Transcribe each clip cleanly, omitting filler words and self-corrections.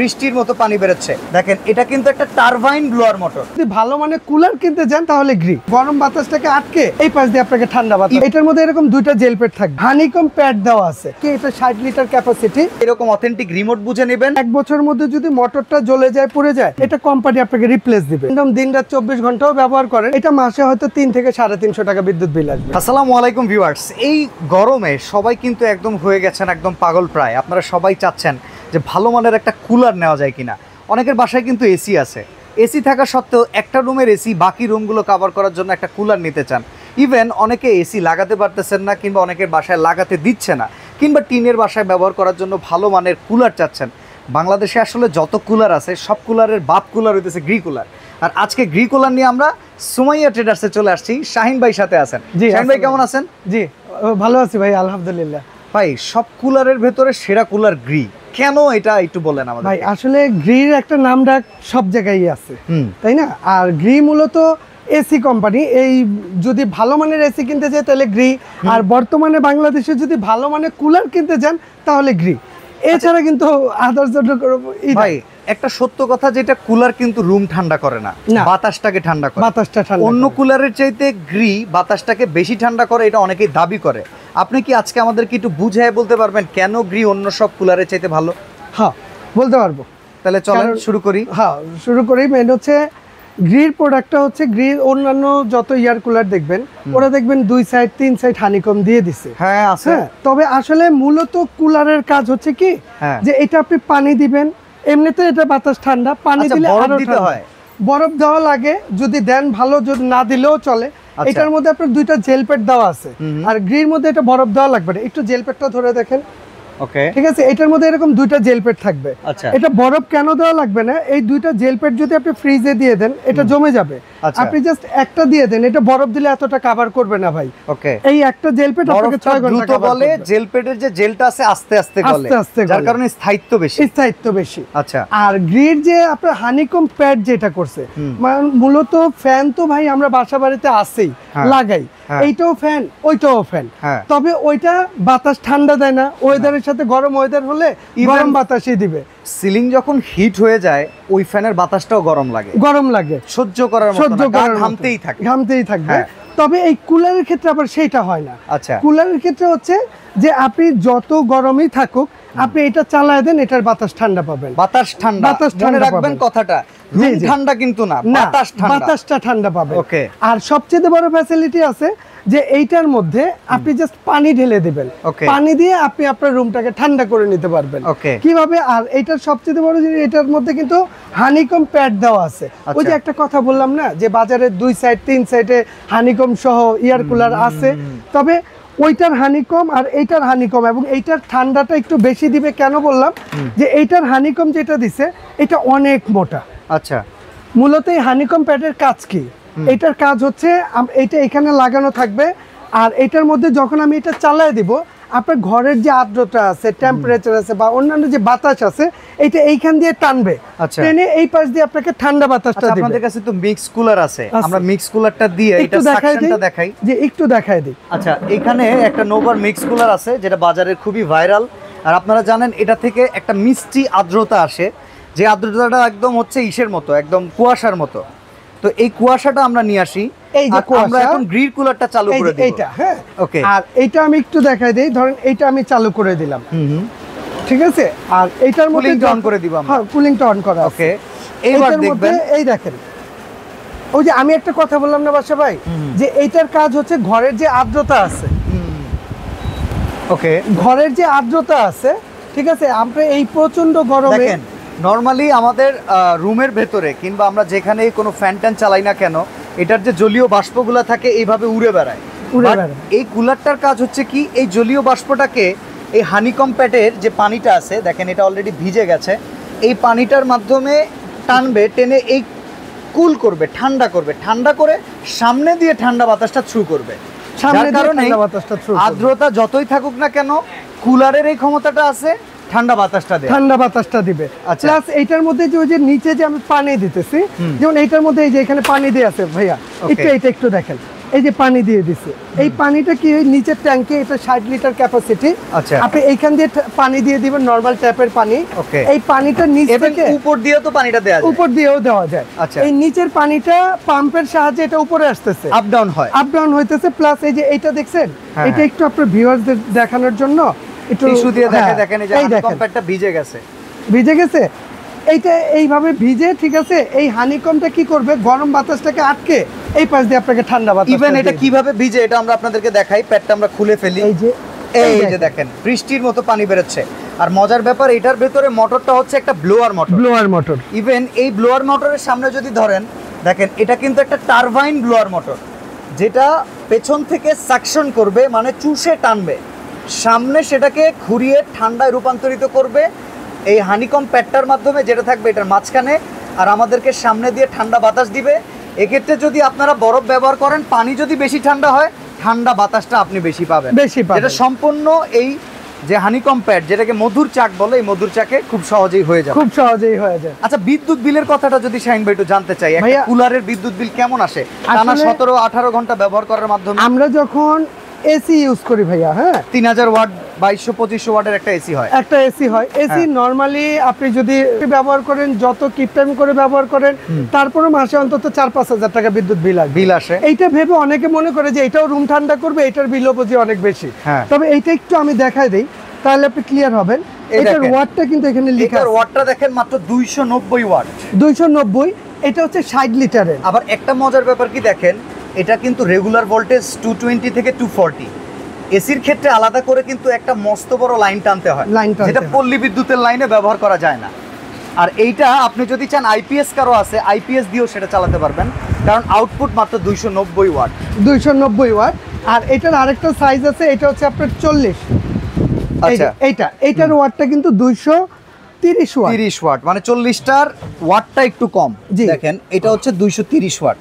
বৃষ্টির মতো পানি বেরোচ্ছে। দেখেন এটা কিন্তু একটা টারবাইন ব্লোয়ার মোটর। যদি ভালো মানে কুলার কিনতে যান তাহলে গ্রি, গরম বাতাসটাকে আটকে এই পাশ দিয়ে আপনাকে ঠান্ডা বাতাস। এটার মধ্যে এরকম দুইটা জেল প্যাড থাকবে, হানিকম প্যাড দেওয়া আছে, কি এটা 60 লিটার ক্যাপাসিটি। এরকম অথেন্টিক রিমোট বুঝে নেবেন। 1 বছরের মধ্যে যদি মোটরটা জ্বলে যায় পুড়ে যায়, এটা কোম্পানি আপনাকে রিপ্লেস দিবে। একদম দিনরাত 24 ঘন্টাও ব্যবহার করেন, এটা মাসে হয়তো 3 থেকে 350 টাকা বিদ্যুৎ বিল আসবে। আসসালামু আলাইকুম ভিউয়ার্স। এই গরমে সবাই কিন্তু একদম হয়ে গেছেন একদম পাগল প্রায়। আপনারা সবাই চাচ্ছেন যে ভালো মানের একটা কুলার নেওয়া যায় কিনা। অনেকের বাসায় কিন্তু এসি আছে, এসি থাকা সত্ত্বেও একটা রুমের এসি বাকি রুমগুলো কভার করার জন্য একটা কুলার নিতে চান। ইভেন অনেকে এসি লাগাতে পারতেছেন না, কিংবা অনেকের বাসায় লাগাতে দিচ্ছে না, কিংবা টিনের বাসায় ব্যবহার করার জন্য ভালো মানের কুলার চাচ্ছেন। বাংলাদেশে আসলে যত কুলার আছে সব কুলারের বাপ কুলার হইতেছে গ্রি কুলার। আর আজকে গ্রি কুলার নিয়ে আমরা সুমাইয়া ট্রেডার্সে চলে আসছি। শাহিন ভাই সাথে আছেন। শাহিন ভাই কেমন আছেন? জি ভালো আছি ভাই, আলহামদুলিল্লাহ। ভাই সব কুলারের ভেতরে সেরা কুলার গ্রি, কেন এটা একটু বলেন আমাদের। ভাই আসলে গ্রির একটা নাম ডাক সব জায়গায় আছে, তাই না? আর গ্রি মূলত এসি কোম্পানি। এই যদি ভালো মানের এসি কিনতে চাই তাহলে গ্রি, আর বর্তমানে বাংলাদেশে যদি ভালো মানের কুলার কিনতে চান তাহলে গ্রি। এছাড়া কিন্তু আদার্স ভাই একটা সত্য কথা, যেটা কুলার কিন্তু রুম ঠান্ডা করে না, বাতাসটাকে ঠান্ডা করে। বাতাসটা ঠান্ডা, অন্য কুলারের চাইতে গ্রি বাতাসটাকে বেশি ঠান্ডা করে, এটা অনেকেই দাবি করে। আপনি কি আজকে আমাদেরকে একটু বুঝিয়ে বলতে পারবেন কেন গ্রি অন্য সব কুলারের চাইতে ভালো? হ্যাঁ বলতে পারবো। তাহলে চলেন শুরু করি। হ্যাঁ শুরু করি। মেন হচ্ছে গ্রির প্রোডাক্টটা হচ্ছে, গ্রির অন্যান্য যত এয়ার কুলার দেখবেন ওরা দেখবেন 2 সাইড 3 সাইড হানিকম দিয়ে দিছে। হ্যাঁ আছে। তবে আসলে মূলত কুলারের কাজ হচ্ছে কি, যে এটা আপনি পানি দিবেন, এমনিতে এটা বাতাস ঠান্ডা, পানি দিলে আরো দিতে হয়, বরফ দেওয়া লাগে। যদি দেন ভালো, যদি না দিলেও চলে। এটার মধ্যে আপনার 2টা জেল প্যাড দেওয়া আছে, আর গ্রির মধ্যে এটা বরফ দেওয়া লাগবে না। একটু জেল প্যাডটা ধরে দেখেন। ওকে ঠিক আছে, এটার মধ্যে এরকম 2টা জেল প্যাড থাকবে। এটা বরফ কেন দেওয়া লাগবে না, এই 2টা জেল প্যাড যদি আপনি ফ্রিজে দিয়ে দেন এটা জমে যাবে। আপনি জাস্ট একটা দিয়ে দেন, এটা বরফ দিলে এতটা কভার করবে না ভাই। ওকে, এই একটা জেল প্যাড আপনাকে 6 ঘন্টা দ্রুত গলে। জেল প্যাডের যে জেলটা আছে আস্তে আস্তে গলে, যার কারণে স্থায়িত্ব বেশি। আচ্ছা, আর গ্রিড যে আপনার হানিকম প্যাড যেটা করছে, মানে মূলত ফ্যান তো ভাই আমরা বাসা বাড়িতে আছেই, লাগাই, এইটাও ফ্যান ওইটাও ফ্যান। তবে ওইটা বাতাস ঠান্ডা দেয় না, ওয়েদারের সাথে গরম ওয়েদার হলে গরম বাতাসই দিবে। সিলিং যখন হিট হয়ে যায় ওই ফ্যানের বাতাসটাও গরম লাগে, সহ্য করার মতো না, ঘামতেই থাকবে। তবে এই কুলারের ক্ষেত্রে আবার সেইটা হয় না। আচ্ছা, কুলারের ক্ষেত্রে হচ্ছে যে আপনি যত গরমই থাকুক, আপনি এটা চালায় দেন, এটার বাতাস ঠান্ডা পাবেন। বাতাস ঠান্ডা রাখবেন কথাটা, রুম ঠান্ডা কিন্তু না, বাতাসটা ঠান্ডা পাবেন। ওকে, আর সবচেয়ে বড় ফ্যাসিলিটি আছে যে এইটার মধ্যে আপনি জাস্ট পানি ঢেলে দিবেন, পানি দিয়ে আপনি আপনার রুমটাকে ঠান্ডা করে নিতে পারবেন। কিভাবে? আর এইটার সবচেয়ে বড় জিনিস, এটার মধ্যে কিন্তু হানিকম প্যাড দেওয়া আছে। ওই যে একটা কথা বললাম না, যে বাজারে 2 সাইড 3 সাইডে হানিকম সহ এয়ার কুলার আছে, তবে ওইটার হানিকম আর এইটার হানিকম, এবং এইটার ঠান্ডাটা একটু বেশি দিবে। কেন বললাম? যে এইটার হানিকম যেটা দিছে এটা অনেক মোটা। আচ্ছা, মূলত এই হানিকম প্যাডের কাজ কি? এটার কাজ হচ্ছে এটা এখানে লাগানো থাকবে, আর এটার মধ্যে যখন আমি এটা চালায় দিব, আপনার ঘরের যে আর্দ্রতা আছে, টেম্পারেচার আছে, বা অন্যান্য যে বাতাস আছে, এটা এইখান দিয়ে টানবে, টেনে এই পাশ দিয়ে আপনাকে ঠান্ডা বাতাসটা দিবে। আপনাদের কাছে তো মিক্স কুলার আছে, আমরা মিক্স কুলারটা দিয়ে এটা সাকশনটা দেখাই, যে একটু দেখাই দিই। আচ্ছা, এখানে একটা নোভার মিক্স কুলার আছে যেটা বাজারে খুবই ভাইরাল। আর আপনারা জানেন এটা থেকে একটা মিষ্টি আর্দ্রতা আসে, যে আর্দ্রতাটা একদম হচ্ছে ইসের মতো, একদম কুয়াশার মতো। তো এই কুয়াশাটা আমরা নিয়ে আসি, এই যে আমরা এখন গ্রিল কুলারটা চালু করে দিই এইটা। হ্যাঁ, ওকে। আর এইটা আমি একটু দেখাই দেই। ধরেন এইটা আমি চালু করে দিলাম, ঠিক আছে। আর এইটার মধ্যে কুলিং অন করে দিব আমরা। হ্যাঁ, কুলিংটা অন করা আছে। ওকে, এইবার দেখবেন, এই দেখেন, ওই যে আমি একটা কথা বললাম না বাসা ভাই, যে এইটার কাজ হচ্ছে ঘরের যে আর্দ্রতা আছে, ওকে, ঘরের যে আর্দ্রতা আছে, ঠিক আছে। আপনি এই প্রচন্ড গরমে দেখেন, নরমালি আমাদের রুমের ভেতরে কিংবা আমরা যেখানে কোনো ফ্যান ট্যান চালাই না কেন, এটার যে জলীয় বাষ্পগুলো থাকে এইভাবে উড়ে বেড়ায়। এই কুলারটার কাজ হচ্ছে কি, এই জলীয় বাষ্পটাকে এই হানিকম প্যাডের যে পানিটা আছে, দেখেন এটা অলরেডি ভিজে গেছে, এই পানিটার মাধ্যমে টানবে, টেনে এই কুল করবে, ঠান্ডা করে সামনে দিয়ে ঠান্ডা বাতাসটা থ্রু করবে। যার কারণে আর্দ্রতা যতই থাকুক না কেন, কুলারের এই ক্ষমতাটা আছে ঠান্ডা বাতাসটা দিবে। প্লাস এইটার মধ্যে যে ওই যে নিচে যে আমি পানি দিতেছি, যেমন এইটার মধ্যে এই যে এখানে পানি দিয়ে আছে ভাইয়া, একটু দেখেন, এই যে পানি দিয়ে দিছে, এই পানিটা কি নিচের ট্যাঙ্কে, এটা 60 লিটার ক্যাপাসিটি। আচ্ছা, আপনি এইখান দিয়ে পানি দিয়ে দিবেন, নরমাল ট্যাপের পানি। এই পানিটা নিচ থেকে উপর দিয়ে তো পানিটা দেওয়া যায়, উপর দিয়েও দেওয়া যায়। আচ্ছা, এই নিচের পানিটা পাম্পের সাহায্যে এটা উপরে আসতেছে, আপ ডাউন হয়, আপ ডাউন হইতেছে। প্লাস এই যে এইটা দেখছেন, এটা একটু আপনার ভিউয়ারদের দেখানোর জন্য একটু টিস্যু দিয়ে দেখেন, এই যে হানিকম্বটা ভিজে গেছে, ভিজে গেছে। এইটা এইভাবে ভিজে, ঠিক আছে, এই হানিকমটা কি করবে, গরম বাতাসটাকে আটকে এই পাশ দিয়ে আপনাকে ঠান্ডা বাতাস। ইভেন এটা কিভাবে ভিজে এটা আমরা আপনাদেরকে দেখাই, প্যাডটা আমরা খুলে ফেলি, এই যে দেখেন বৃষ্টির মতো পানি বেরোচ্ছে। আর মজার ব্যাপার, এটার ভেতরে মোটরটা হচ্ছে একটা ব্লোয়ার মোটর। ইভেন এই ব্লোয়ার মোটরের সামনে যদি ধরেন, দেখেন এটা কিন্তু একটা টারবাইন ব্লোয়ার মোটর, যেটা পেছন থেকে সাকশন করবে, মানে চুষে টানবে, সামনে সেটাকে ঘুরিয়ে ঠান্ডায় রূপান্তরিত করবে এই হানিকম প্যাডটার মাধ্যমে, যেটা থাকবে এটার মাঝখানে, আর আমাদেরকে সামনে দিয়ে ঠান্ডা বাতাস দিবে। এক্ষেত্রে যদি আপনারা বরফ ব্যবহার করেন, পানি যদি বেশি ঠান্ডা হয়, ঠান্ডা বাতাসটা আপনি বেশি পাবেন। এটা সম্পূর্ণ এই যে হানিকম প্যাড, যেটাকে মধুর চাক বলে, এই মধুর চাকে খুব সহজেই হয়ে যায়, আচ্ছা, বিদ্যুৎ বিলের কথাটা যদি শাহিন ভাই একটু জানতে চাই, একটা কুলারের বিদ্যুৎ বিল কেমন আসে টানা 17-18 ঘন্টা ব্যবহার করার মাধ্যমে? আমরা যখন এসি ইউজ করি ভাইয়া, হ্যাঁ, 3000 ওয়াট 2200-2500 ওয়াটের একটা এসি হয়, এসি নরমালি আপনি যদি ব্যবহার করেন, যত কিপ টাইম করে ব্যবহার করেন, তারপরে মাসে অন্তত 4-5 হাজার টাকা বিদ্যুৎ বিল আসে। এইটা ভেবে অনেকে মনে করে যে এটাও রুম ঠান্ডা করবে, এটার বিলও বুঝি অনেক বেশি। তবে এইটা একটু আমি দেখাই দেই, তাহলে আপনি ক্লিয়ার হবেন। এটার ওয়াটটা কিন্তু এখানে লেখা আছে, ওয়াটটা দেখেন মাত্র 290 ওয়াট, 290। এটা হচ্ছে 60 লিটারের। আবার একটা মজার ব্যাপার কি দেখেন, এটা কিন্তু রেগুলার ভোল্টেজ 220 থেকে 240। এসির ক্ষেত্রে আলাদা করে কিন্তু একটা মস্ত বড় লাইন টানতে হয়, যেটা পল্লী বিদ্যুতের লাইনে ব্যবহার করা যায় না। আর এইটা আপনি যদি চান, আইপিএস কারো আছে, আইপিএস দিয়েও সেটা চালাতে পারবেন, কারণ আউটপুট মাত্র 290 ওয়াট। 290 ওয়াট। আর এটার আরেকটা সাইজ আছে, এটা হচ্ছে আপনার 40। আচ্ছা, এইটার ওয়াটটা কিন্তু 230 ওয়াট। 30 ওয়াট মানে 40টার ওয়াটটা একটু কম। দেখেন এটা হচ্ছে 230 ওয়াট,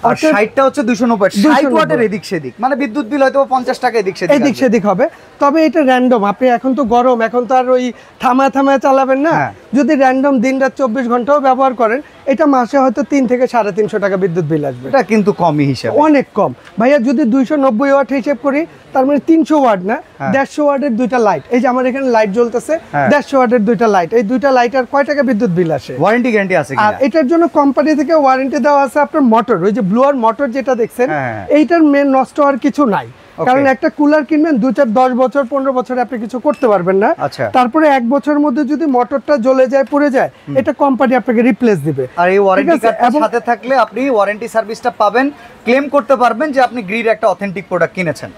আর 60টা হচ্ছে 290। 60 ওয়াটের এদিক সেদিক, মানে বিদ্যুৎ বিল হয়তো 50 টাকা এদিক সেদিক হবে। তবে এটা র্যান্ডম, আপনি এখন তো গরম, এখন তো আর ওই থামায় চালাবেন না। যদি র্যান্ডম দিনরাত 24 ঘন্টাও ব্যবহার করেন, এটা মাসে হয়তো 3 থেকে 350 টাকা বিদ্যুৎ বিল আসবে। এটা কিন্তু কমই হিসাব, অনেক কম ভাইয়া। যদি 290 ওয়াট হিসেব করি, তার মানে 300 ওয়াট না, 150 ওয়াটের দুইটা লাইট। এই যে আমার এখানে লাইট জ্বলতেছে, 150 ওয়াটের দুইটা লাইট। এই দুইটা লাইট আর কয় টাকা বিদ্যুৎ বিল আসে? ওয়ারেন্টি গ্যারান্টি আছে কিনা? আর এটার জন্য কোম্পানি থেকে ওয়ারেন্টি দেওয়া আছে। আপনার মোটর, ওই যে ব্লোয়ার মোটর যেটা দেখছেন, এইটার মেন নষ্ট হওয়ার কিছু নাই। কারণ একটা কুলার কিনবেন 10 বছর 15 বছরে আপনি কিছু করতে পারবেন না। তারপরে 1 বছরের মধ্যে যদি মোটরটা জ্বলে যায়, পুড়ে যায়, এটা কোম্পানি আপনাকে রিপ্লেস দিবে। আর এই ওয়ারেন্টি কার্ডের সাথে থাকলে আপনি ওয়ারেন্টি সার্ভিসটা পাবেন, ক্লেম করতে পারবেন যে আপনি গ্রিড একটা অথেন্টিক প্রোডাক্ট কিনেছেন।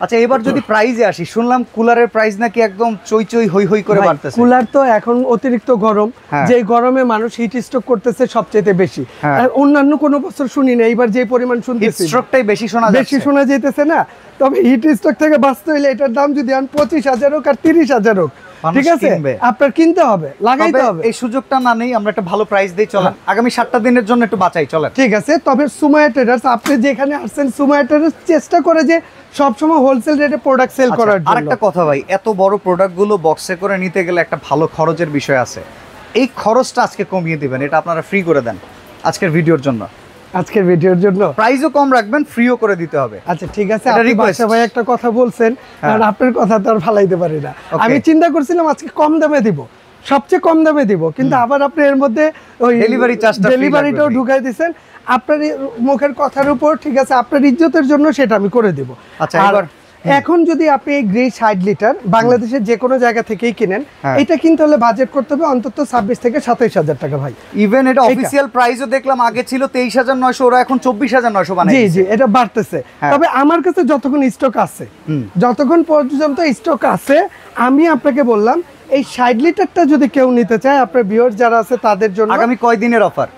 আচ্ছা, এবার যদি প্রাইসে আসি, শুনলাম কুলারের প্রাইস নাকি একদম চই হই করে বাড়তেছে। কুলার তো এখন অতিরিক্ত গরম, যে গরমে মানুষ হিট স্ট্রোক করতেছে সবচেয়ে বেশি। অন্যান্য কোনো বছর শুনি না, এইবার যে পরিমাণ শুনতেছি, হিট স্ট্রোকটাই বেশি শোনা যেতেছে না। তবে হিট স্ট্রোক থেকে বাঁচতে হলে এটার দাম যদি 25,000 হোক আর 30,000 হোক, ঠিক আছে, আপনার কিনতে হবে, লাগাইতে হবে। এই সুযোগটা না নেই, আমরা একটা ভালো প্রাইস দেই, চলেন আগামী 7টা দিনের জন্য একটু বাঁচাই, চলেন। ঠিক আছে। তবে সুমাইয়া ট্রেডার্স, আপনি যেখানে আসছেন, সুমাইয়া ট্রেডার্স চেষ্টা করে যে সবসময় হোলসেল রেটে প্রোডাক্ট সেল করার জন্য। আরেকটা কথা ভাই, এত বড় প্রোডাক্টগুলো বক্সে করে নিতে গেলে একটা ভালো খরচের বিষয় আছে। এই খরচটা আজকে কমিয়ে দিবেন, এটা আপনারা ফ্রি করে দেন আজকের ভিডিওর জন্য। প্রাইসও কম রাখবেন, ফ্রিও করে দিতে হবে। আচ্ছা, ঠিক আছে। আপনি বাসা ভাই একটা কথা বলছেন, আর আপনার কথা তো আর ফালাইতে পারি না। আমি চিন্তা করছিলাম আজকে কম দামে দিব, সবচেয়ে কম দামে দিব, কিন্তু আবার আপনি এর মধ্যে ওই ডেলিভারিটাও ঢুকাই দিয়েছেন আপনার মুখের কথার উপর। ঠিক আছে, আপনার ইজ্জতের জন্য সেটা আমি করে দেব। আচ্ছা, এবার এখন যদি আপনি এই গ্রে 60 লিটার বাংলাদেশের যে কোনো জায়গা থেকেই কিনেন, এটা কিনতে হলে বাজেট করতে হবে অন্তত 26 থেকে 27,000 টাকা ভাই। ইভেন এটা অফিশিয়াল প্রাইসও দেখলাম আগে ছিল 23,900, ওরা এখন 24,900 বানাই। জি, এটা বাড়তেছে। তবে আমার কাছে যতক্ষণ স্টক আছে, যতক্ষণ পর্যন্ত স্টক আছে, আমি আপনাকে বললাম এই 60 লিটারটা যদি কেউ নিতে চায়, আপনার ভিউয়ার যারা আছে তাদের জন্য আগামী কয় দিনের অফার?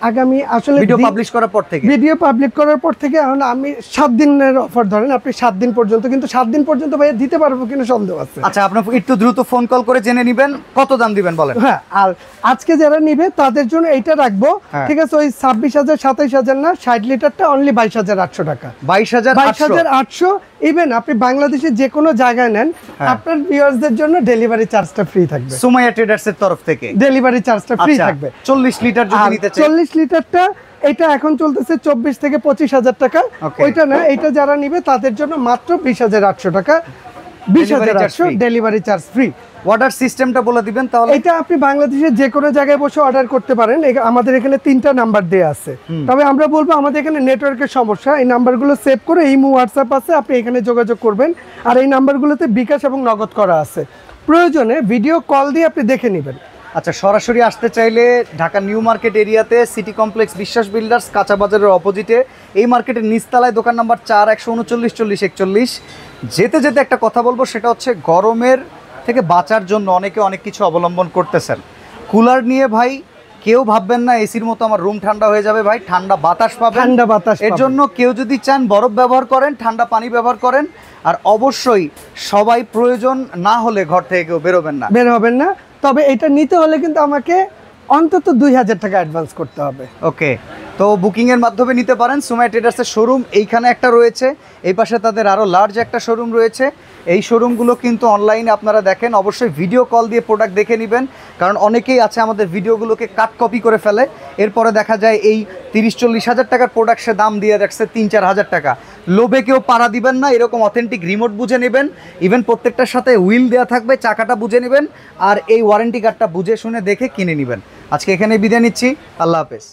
আগামী আসলে ভিডিও পাবলিশ করার পর থেকে এখন আমি 7 দিনের অফার ধরেন, আপনি 7 দিন পর্যন্ত, কিন্তু 7 দিন পর্যন্ত ভাইয়া দিতে পারবো কিনা সন্দেহ আছে। আচ্ছা, আপনি একটু দ্রুত ফোন কল করে জেনে নেবেন কত দাম দিবেন বলেন। হ্যাঁ, আর আজকে যারা নিবে তাদের জন্য এইটা রাখবো, ঠিক আছে, ওই 26,000 27,000 না, 60 লিটারটা অনলি 22,800 টাকা। 22,800। ইভেন আপনি বাংলাদেশের যে কোনো জায়গায় নেন, আপনার ভিউয়ারদের জন্য ডেলিভারি চার্জটা ফ্রি থাকবে। সুমাইয়া ট্রেডার্স এর তরফ থেকে ডেলিভারি চার্জটা ফ্রি থাকবে। 40 লিটার যদি নিতে চান, 40 লিটারটা এটা এখন চলতেছে 24 থেকে 25,000 টাকা। ওইটা না, এটা যারা নিবে তাদের জন্য মাত্র 20,800 টাকা, 20,800 ডেলিভারি চার্জ ফ্রি। অর্ডার সিস্টেমটা বলে দিবেন তাহলে। এটা আপনি বাংলাদেশের যে কোনো জায়গায় বসে অর্ডার করতে পারেন। আমাদের এখানে 3টা নাম্বার দেয়া আছে, তবে আমরা বলবো আমাদের এখানে নেটওয়ার্কের সমস্যা, এই নাম্বারগুলো সেভ করে ইমো হোয়াটসঅ্যাপ আছে, আপনি এখানে যোগাযোগ করবেন। আর এই নাম্বারগুলোতে বিকাশ এবং নগদ করা আছে, প্রয়োজনে ভিডিও কল দিয়ে আপনি দেখে নেবেন। আচ্ছা, সরাসরি আসতে চাইলে ঢাকা নিউ মার্কেট এরিয়াতে সিটি কমপ্লেক্স বিশ্বাস বিল্ডার্স কাঁচা বাজারের অপোজিটে, এই মার্কেটের নিচতলায় দোকান নাম্বার 4, 139 40 41। যেতে যেতে একটা কথা বলবো, সেটা হচ্ছে গরমের থেকে বাঁচার জন্য অনেকে অনেক কিছু অবলম্বন করতেছেন। কুলার নিয়ে ভাই কেউ ভাববেন না এসির মতো আমার রুম ঠান্ডা হয়ে যাবে, ভাই ঠান্ডা বাতাস পাবেন, ঠান্ডা বাতাস। এর জন্য কেউ যদি চান বরফ ব্যবহার করেন, ঠান্ডা পানি ব্যবহার করেন। আর অবশ্যই সবাই প্রয়োজন না হলে ঘর থেকে কেউ বের হবেন না। তবে এটা নিতে হলে কিন্তু আমাকে অন্তত 2,000 টাকা অ্যাডভান্স করতে হবে। ওকে, তো বুকিংয়ের মাধ্যমে নিতে পারেন। সুমাইয়া ট্রেডার্সের শোরুম এইখানে একটা রয়েছে, এই পাশে তাদের আরও লার্জ একটা শোরুম রয়েছে। এই শোরুমগুলো কিন্তু অনলাইনে আপনারা দেখেন, অবশ্যই ভিডিও কল দিয়ে প্রোডাক্ট দেখে নেবেন, কারণ অনেকেই আছে আমাদের ভিডিওগুলোকে কাট কপি করে ফেলে, এরপরে দেখা যায় এই 30-40 হাজার টাকার প্রোডাক্ট সে দাম দিয়ে রাখছে 3-4 হাজার টাকা। লোভে কেউ পাড়া দিবেন না, এরকম অথেন্টিক রিমোট বুঝে নেবেন, ইভেন প্রত্যেকটার সাথে হুইল দেওয়া থাকবে, চাকাটা বুঝে নেবেন, আর এই ওয়ারেন্টি কার্ডটা বুঝে শুনে দেখে কিনে নেবেন। আজকে এখানে বিদায় নিচ্ছি, আল্লাহ হাফেজ।